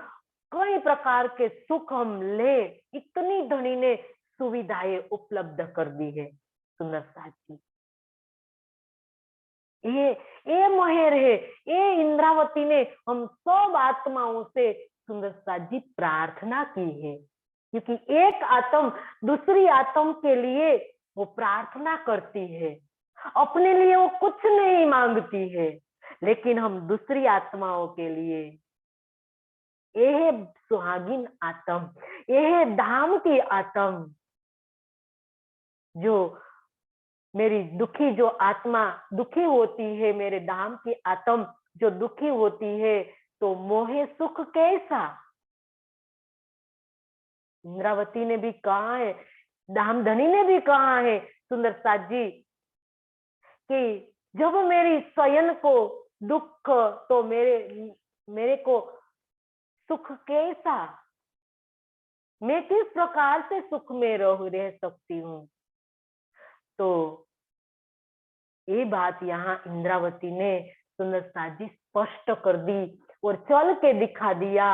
कई प्रकार के सुख हम ले। इतनी धनी ने सुविधाएं उपलब्ध कर दी है सुंदर साथ जी। ये मोहर है, ये इंद्रावती ने हम सब आत्माओं से सुंदर साथ जी प्रार्थना की है, क्योंकि एक आत्म दूसरी आत्म के लिए वो प्रार्थना करती है। अपने लिए वो कुछ नहीं मांगती है, लेकिन हम दूसरी आत्माओं के लिए, यह सुहागिन आत्म, यह धाम की आत्म, जो मेरी दुखी जो आत्मा दुखी होती है, मेरे धाम की आत्म जो दुखी होती है, तो मोहे सुख कैसा। इंद्रावती ने भी कहा है, धामधनी ने भी कहा है सुंदर साथ जी कि जब मेरी स्वयं को दुख, तो मेरे को सुख कैसा, मैं किस प्रकार से सुख में रह सकती हूँ। तो ये बात यहाँ इंद्रावती ने सुंदर साथ जी स्पष्ट कर दी और चल के दिखा दिया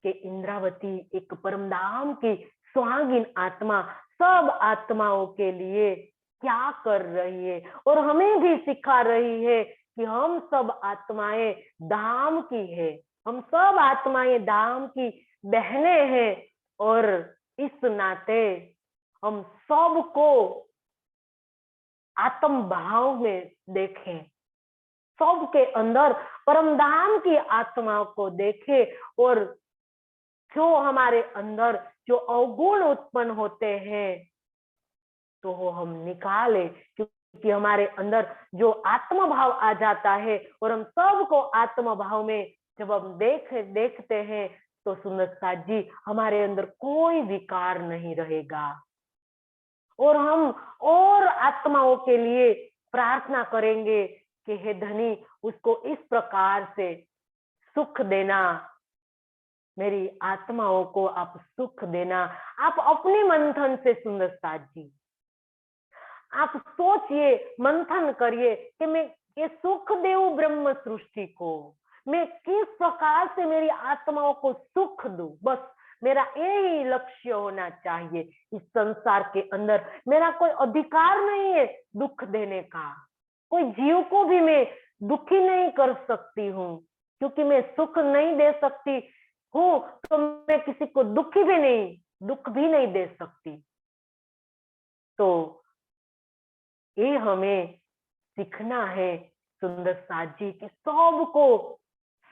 कि इंद्रावती एक परमधाम की सुहागिन आत्मा सब आत्माओं के लिए क्या कर रही है, और हमें भी सिखा रही है कि हम सब आत्माएं धाम की है, हम सब आत्माएं धाम की बहनें हैं। और इस नाते हम सबको आत्म भाव में देखें, सबके अंदर परमधाम की आत्माओं को देखें, और जो हमारे अंदर जो अवगुण उत्पन्न होते हैं तो वो हम निकाले, क्योंकि हमारे अंदर जो आत्म भाव आ जाता है, और हम सबको आत्म भाव में जब हम देखते हैं तो सुंदर साथ जी हमारे अंदर कोई विकार नहीं रहेगा, और हम और आत्माओं के लिए प्रार्थना करेंगे कि हे धनी उसको इस प्रकार से सुख देना, मेरी आत्माओं को आप सुख देना। आप अपने मंथन से सुंदर साथ जी आप सोचिए, मंथन करिए कि मैं ये सुख देऊं ब्रह्म सृष्टि को, मैं किस प्रकार से मेरी आत्माओं को सुख दूं। बस मेरा यही लक्ष्य होना चाहिए। इस संसार के अंदर मेरा कोई अधिकार नहीं है दुख देने का, कोई जीव को भी मैं दुखी नहीं कर सकती हूँ, क्योंकि मैं सुख नहीं दे सकती हूँ तो मैं किसी को दुख भी नहीं दे सकती। तो ये हमें सीखना है सुंदर साथ जी कि सबको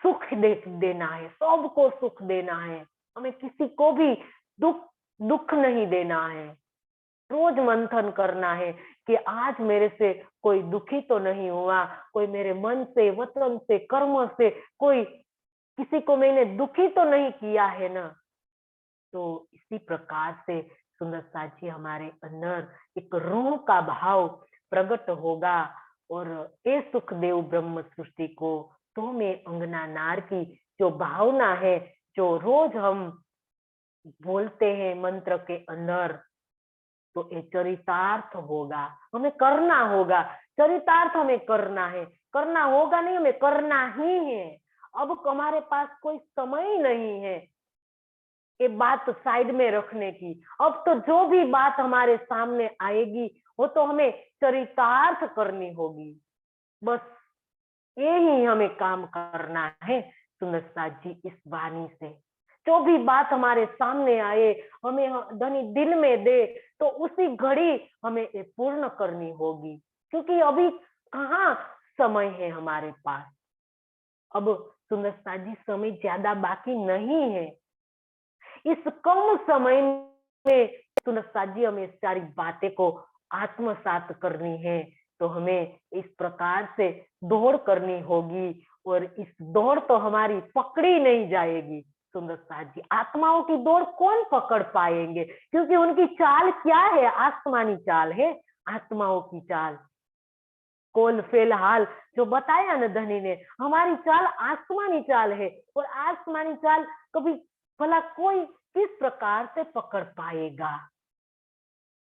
सुख देना है, सबको सुख देना है, हमें किसी को भी दुख नहीं देना है। रोज मंथन करना है कि आज मेरे से कोई दुखी तो नहीं हुआ, कोई मेरे मन से, वचन से, कर्म से कोई किसी को मैंने दुखी तो नहीं किया है ना। तो इसी प्रकार से सुंदर साथ जी हमारे अंदर एक रूह का भाव प्रकट होगा, और ये सुखदेव ब्रह्म सृष्टि को तो मैं अंगना नार की जो भावना है, जो रोज हम बोलते हैं मंत्र के अंदर, तो ये चरितार्थ होगा, हमें करना होगा। चरितार्थ हमें करना है, करना होगा नहीं, हमें करना ही है। अब हमारे पास कोई समय ही नहीं है ये बात साइड में रखने की। अब तो जो भी बात हमारे सामने आएगी वो तो हमें चरितार्थ करनी होगी। बस यही हमें काम करना है सुंदर साथ जी इस वाणी से, जो भी बात हमारे सामने आए, हमें धनी दिल में दे, तो उसी घड़ी हमें ये पूर्ण करनी होगी, क्योंकि अभी कहाँ समय है हमारे पास। अब सुंदरता जी, समय ज्यादा बाकी नहीं है। इस कम समय में सुंदरता जी हमें सारी बातें को आत्मसात करनी है, तो हमें इस प्रकार से दौड़ करनी होगी, और इस दौड़ तो हमारी पकड़ी नहीं जाएगी। सुंदरता जी, आत्माओं की दौड़ कौन पकड़ पाएंगे, क्योंकि उनकी चाल क्या है, आसमानी चाल है, आत्माओं की चाल। कोल फिलहाल जो बताया ना धनी ने, हमारी चाल आसमानी चाल है, और आसमानी चाल कभी भला कोई किस प्रकार से पकड़ पाएगा,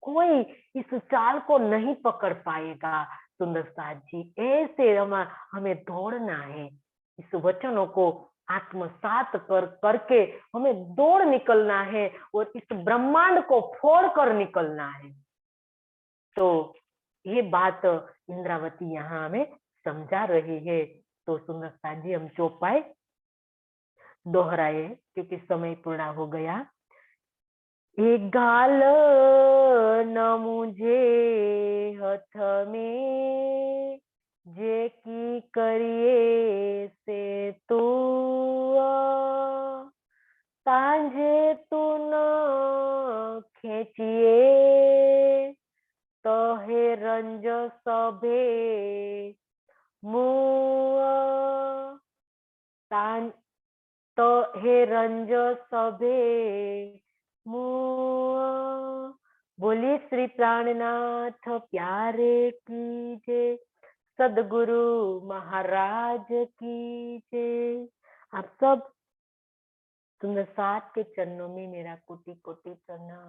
कोई इस चाल को नहीं पकड़ पाएगा। सुंदरता जी, ऐसे हमें दौड़ना है, इस वचनों को आत्मसात करके हमें दौड़ निकलना है, और इस ब्रह्मांड को फोड़ कर निकलना है। तो ये बात इंद्रावती यहाँ हमें समझा रही है। तो सुंदरता जी, हम चौपाई दोहराए क्योंकि समय पूरा हो गया। एक गाल न मुझे हथ में, जे की करिए से तू तांझे तू न खेचिए, तो हे रंज सभे मुआ तान, तो हे रंज सभे मुआ। बोलिए श्री प्राणनाथ प्यारे की जय, सदगुरु महाराज की जय। आप सब सुंदर साथ के चरणों में मेरा कोटि कोटि प्रणाम।